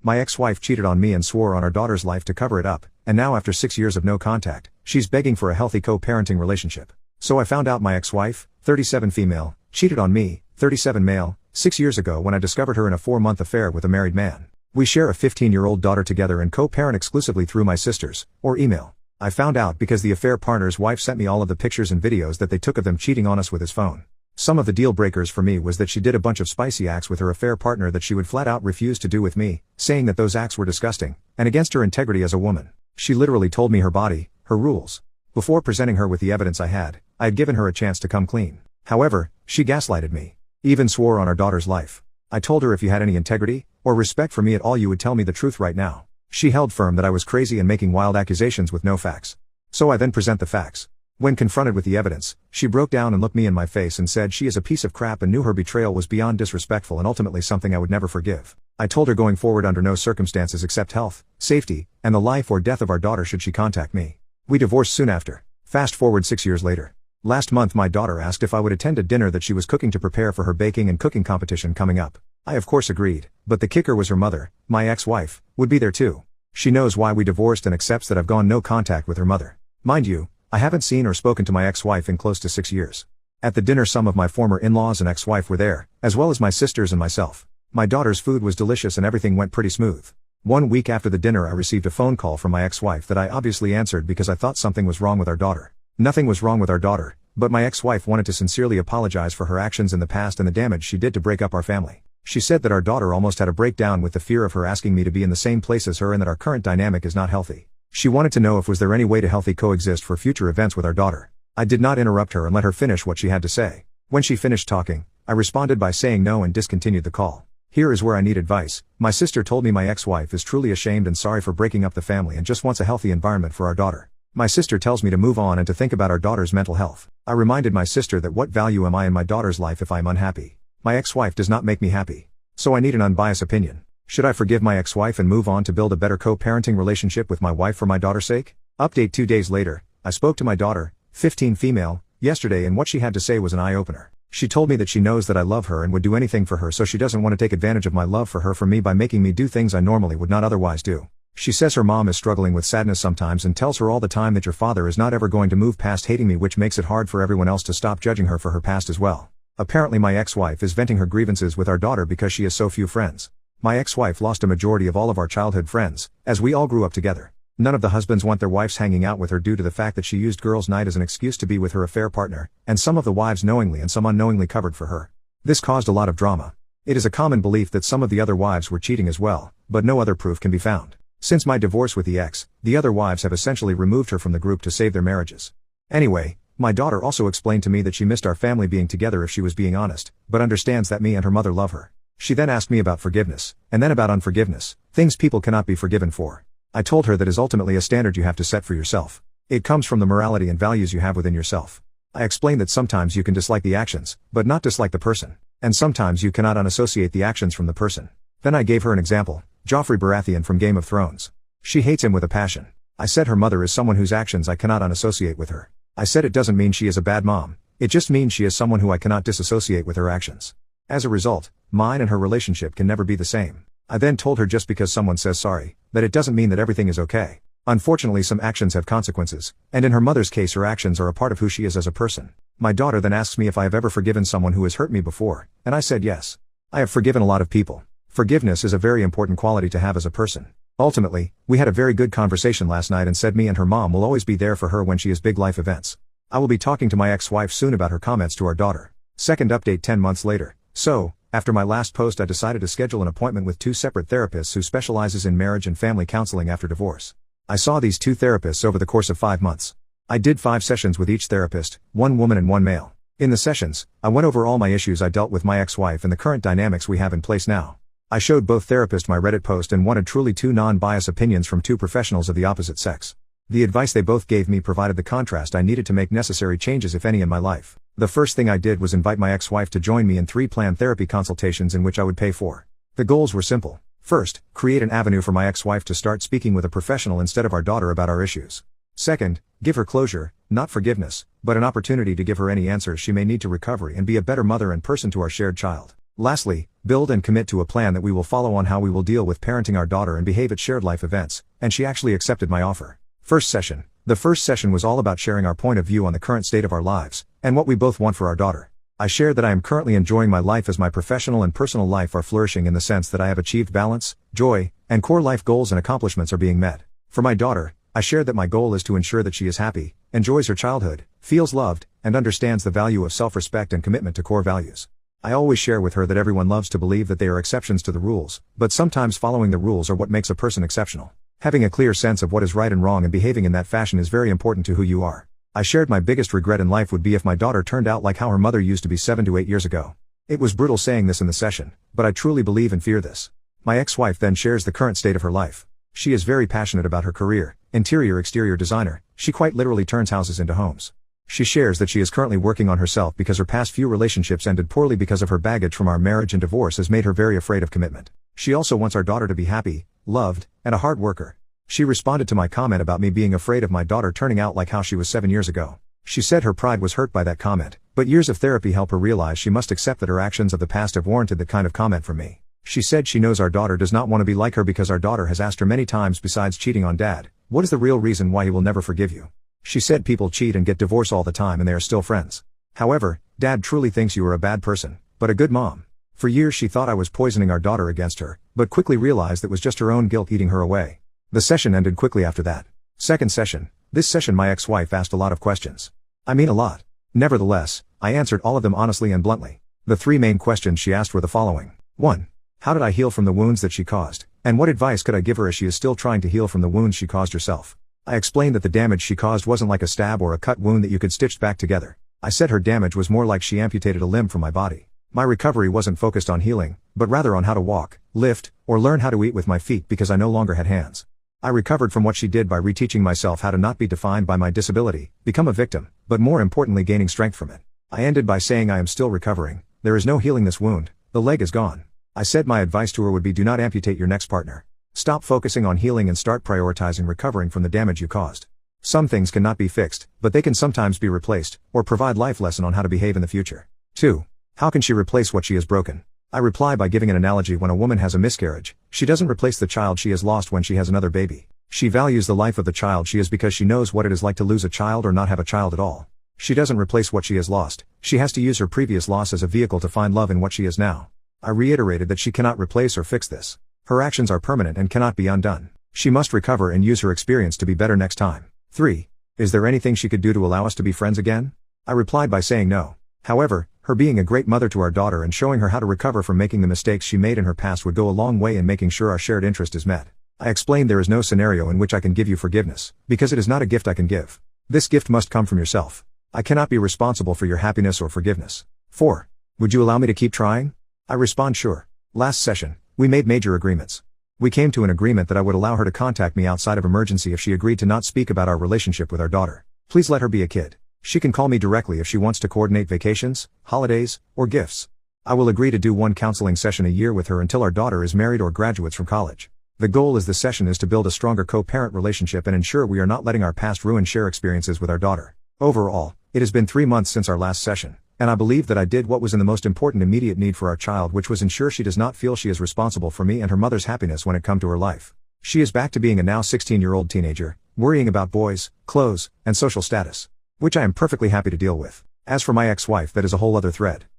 My ex-wife cheated on me and swore on our daughter's life to cover it up, and now after 6 years of no contact, she's begging for a healthy co-parenting relationship. So I found out my ex-wife, 37 female, cheated on me, 37 male, 6 years ago when I discovered her in a 4-month affair with a married man. We share a 15-year-old daughter together and co-parent exclusively through my sisters, or email. I found out because the affair partner's wife sent me all of the pictures and videos that they took of them cheating on us with his phone. Some of the deal breakers for me was that she did a bunch of spicy acts with her affair partner that she would flat out refuse to do with me, saying that those acts were disgusting, and against her integrity as a woman. She literally told me her body, her rules. Before presenting her with the evidence I had given her a chance to come clean. However, she gaslighted me. Even swore on our daughter's life. I told her if you had any integrity, or respect for me at all you would tell me the truth right now. She held firm that I was crazy and making wild accusations with no facts. So I then present the facts. When confronted with the evidence, she broke down and looked me in my face and said she is a piece of crap and knew her betrayal was beyond disrespectful and ultimately something I would never forgive. I told her going forward under no circumstances except health, safety, and the life or death of our daughter should she contact me. We divorced soon after. Fast forward 6 years later. Last month my daughter asked if I would attend a dinner that she was cooking to prepare for her baking and cooking competition coming up. I of course agreed, but the kicker was her mother, my ex-wife, would be there too. She knows why we divorced and accepts that I've gone no contact with her mother. Mind you, I haven't seen or spoken to my ex-wife in close to 6 years. At the dinner some of my former in-laws and ex-wife were there, as well as my sisters and myself. My daughter's food was delicious and everything went pretty smooth. 1 week after the dinner I received a phone call from my ex-wife that I obviously answered because I thought something was wrong with our daughter. Nothing was wrong with our daughter, but my ex-wife wanted to sincerely apologize for her actions in the past and the damage she did to break up our family. She said that our daughter almost had a breakdown with the fear of her asking me to be in the same place as her and that our current dynamic is not healthy. She wanted to know if was there any way to healthy coexist for future events with our daughter. I did not interrupt her and let her finish what she had to say. When she finished talking, I responded by saying no and discontinued the call. Here is where I need advice. My sister told me my ex-wife is truly ashamed and sorry for breaking up the family and just wants a healthy environment for our daughter. My sister tells me to move on and to think about our daughter's mental health. I reminded my sister that what value am I in my daughter's life if I am unhappy? My ex-wife does not make me happy. So I need an unbiased opinion. Should I forgive my ex-wife and move on to build a better co-parenting relationship with my wife for my daughter's sake? Update 2 days later, I spoke to my daughter, 15 female, yesterday and what she had to say was an eye-opener. She told me that she knows that I love her and would do anything for her so she doesn't want to take advantage of my love for her from me by making me do things I normally would not otherwise do. She says her mom is struggling with sadness sometimes and tells her all the time that your father is not ever going to move past hating me, which makes it hard for everyone else to stop judging her for her past as well. Apparently my ex-wife is venting her grievances with our daughter because she has so few friends. My ex-wife lost a majority of all of our childhood friends, as we all grew up together. None of the husbands want their wives hanging out with her due to the fact that she used girls' night as an excuse to be with her affair partner, and some of the wives knowingly and some unknowingly covered for her. This caused a lot of drama. It is a common belief that some of the other wives were cheating as well, but no other proof can be found. Since my divorce with the ex, the other wives have essentially removed her from the group to save their marriages. Anyway, my daughter also explained to me that she missed our family being together if she was being honest, but understands that me and her mother love her. She then asked me about forgiveness, and then about unforgiveness, things people cannot be forgiven for. I told her that is ultimately a standard you have to set for yourself. It comes from the morality and values you have within yourself. I explained that sometimes you can dislike the actions, but not dislike the person. And sometimes you cannot unassociate the actions from the person. Then I gave her an example, Joffrey Baratheon from Game of Thrones. She hates him with a passion. I said her mother is someone whose actions I cannot unassociate with her. I said it doesn't mean she is a bad mom, it just means she is someone who I cannot disassociate with her actions. As a result, mine and her relationship can never be the same. I then told her just because someone says sorry, that it doesn't mean that everything is okay. Unfortunately some actions have consequences, and in her mother's case her actions are a part of who she is as a person. My daughter then asks me if I have ever forgiven someone who has hurt me before, and I said yes. I have forgiven a lot of people. Forgiveness is a very important quality to have as a person. Ultimately, we had a very good conversation last night and said me and her mom will always be there for her when she has big life events. I will be talking to my ex-wife soon about her comments to our daughter. Second update 10 months later. So, after my last post I decided to schedule an appointment with 2 separate therapists who specializes in marriage and family counseling after divorce. I saw these 2 therapists over the course of 5 months. I did 5 sessions with each therapist, 1 woman and 1 male. In the sessions, I went over all my issues I dealt with my ex-wife and the current dynamics we have in place now. I showed both therapists my Reddit post and wanted truly 2 non-biased opinions from 2 professionals of the opposite sex. The advice they both gave me provided the contrast I needed to make necessary changes if any in my life. The first thing I did was invite my ex-wife to join me in 3 planned therapy consultations in which I would pay for. The goals were simple. First, create an avenue for my ex-wife to start speaking with a professional instead of our daughter about our issues. Second, give her closure, not forgiveness, but an opportunity to give her any answers she may need to recovery and be a better mother and person to our shared child. Lastly, build and commit to a plan that we will follow on how we will deal with parenting our daughter and behave at shared life events, and she actually accepted my offer. First session. The first session was all about sharing our point of view on the current state of our lives, and what we both want for our daughter. I shared that I am currently enjoying my life as my professional and personal life are flourishing in the sense that I have achieved balance, joy, and core life goals and accomplishments are being met. For my daughter, I shared that my goal is to ensure that she is happy, enjoys her childhood, feels loved, and understands the value of self-respect and commitment to core values. I always share with her that everyone loves to believe that they are exceptions to the rules, but sometimes following the rules are what makes a person exceptional. Having a clear sense of what is right and wrong and behaving in that fashion is very important to who you are. I shared my biggest regret in life would be if my daughter turned out like how her mother used to be 7 to 8 years ago. It was brutal saying this in the session, but I truly believe and fear this. My ex-wife then shares the current state of her life. She is very passionate about her career, interior-exterior designer. She quite literally turns houses into homes. She shares that she is currently working on herself because her past few relationships ended poorly because of her baggage from our marriage, and divorce has made her very afraid of commitment. She also wants our daughter to be happy, loved, and a hard worker. She responded to my comment about me being afraid of my daughter turning out like how she was 7 years ago. She said her pride was hurt by that comment, but years of therapy help her realize she must accept that her actions of the past have warranted that kind of comment from me. She said she knows our daughter does not want to be like her because our daughter has asked her many times, besides cheating on dad, what is the real reason why he will never forgive you? She said people cheat and get divorced all the time and they are still friends. However, dad truly thinks you are a bad person, but a good mom. For years she thought I was poisoning our daughter against her, but quickly realized that was just her own guilt eating her away. The session ended quickly after that. Second session. This session my ex-wife asked a lot of questions. I mean a lot. Nevertheless, I answered all of them honestly and bluntly. The 3 main questions she asked were the following. 1. How did I heal from the wounds that she caused, and what advice could I give her as she is still trying to heal from the wounds she caused herself? I explained that the damage she caused wasn't like a stab or a cut wound that you could stitch back together. I said her damage was more like she amputated a limb from my body. My recovery wasn't focused on healing, but rather on how to walk, lift, or learn how to eat with my feet because I no longer had hands. I recovered from what she did by reteaching myself how to not be defined by my disability, become a victim, but more importantly gaining strength from it. I ended by saying I am still recovering, there is no healing this wound, the leg is gone. I said my advice to her would be do not amputate your next partner. Stop focusing on healing and start prioritizing recovering from the damage you caused. Some things cannot be fixed, but they can sometimes be replaced, or provide life lesson on how to behave in the future. 2. How can she replace what she has broken? I reply by giving an analogy. When a woman has a miscarriage, she doesn't replace the child she has lost when she has another baby. She values the life of the child she is because she knows what it is like to lose a child or not have a child at all. She doesn't replace what she has lost, she has to use her previous loss as a vehicle to find love in what she is now. I reiterated that she cannot replace or fix this. Her actions are permanent and cannot be undone. She must recover and use her experience to be better next time. 3. Is there anything she could do to allow us to be friends again? I replied by saying no. However, her being a great mother to our daughter and showing her how to recover from making the mistakes she made in her past would go a long way in making sure our shared interest is met. I explained there is no scenario in which I can give you forgiveness, because it is not a gift I can give. This gift must come from yourself. I cannot be responsible for your happiness or forgiveness. 4. Would you allow me to keep trying? I respond sure. Last session, we made major agreements. We came to an agreement that I would allow her to contact me outside of emergency if she agreed to not speak about our relationship with our daughter. Please let her be a kid. She can call me directly if she wants to coordinate vacations, holidays, or gifts. I will agree to do 1 counseling session a year with her until our daughter is married or graduates from college. The goal is the session is to build a stronger co-parent relationship and ensure we are not letting our past ruin share experiences with our daughter. Overall, it has been 3 months since our last session, and I believe that I did what was in the most important immediate need for our child, which was ensure she does not feel she is responsible for me and her mother's happiness when it comes to her life. She is back to being a now 16-year-old teenager, worrying about boys, clothes, and social status, which I am perfectly happy to deal with. As for my ex-wife, that is a whole other thread.